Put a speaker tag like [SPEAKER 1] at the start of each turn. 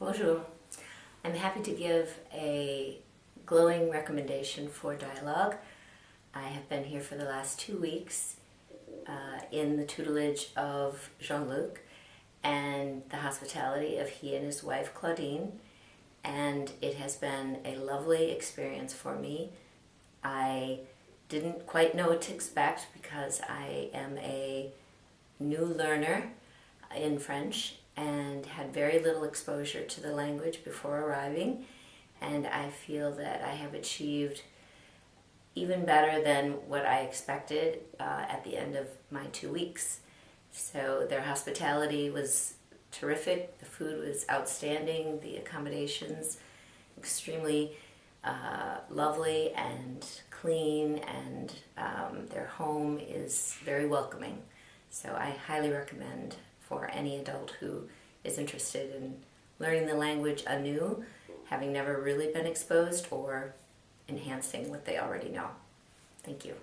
[SPEAKER 1] Bonjour. I'm happy to give a glowing recommendation for dialogue. I have been here for the last 2 weeks in the tutelage of Jean-Luc and the hospitality of he and his wife Claudine, and it has been a lovely experience for me. I didn't quite know what to expect because I am a new learner in French and had very little exposure to the language before arriving, and I feel that I have achieved even better than what I expected at the end of my 2 weeks. So their hospitality was terrific, the food was outstanding, the accommodations extremely lovely and clean, and their home is very welcoming. So I highly recommend for any adult who is interested in learning the language anew, having never really been exposed, or enhancing what they already know. Thank you.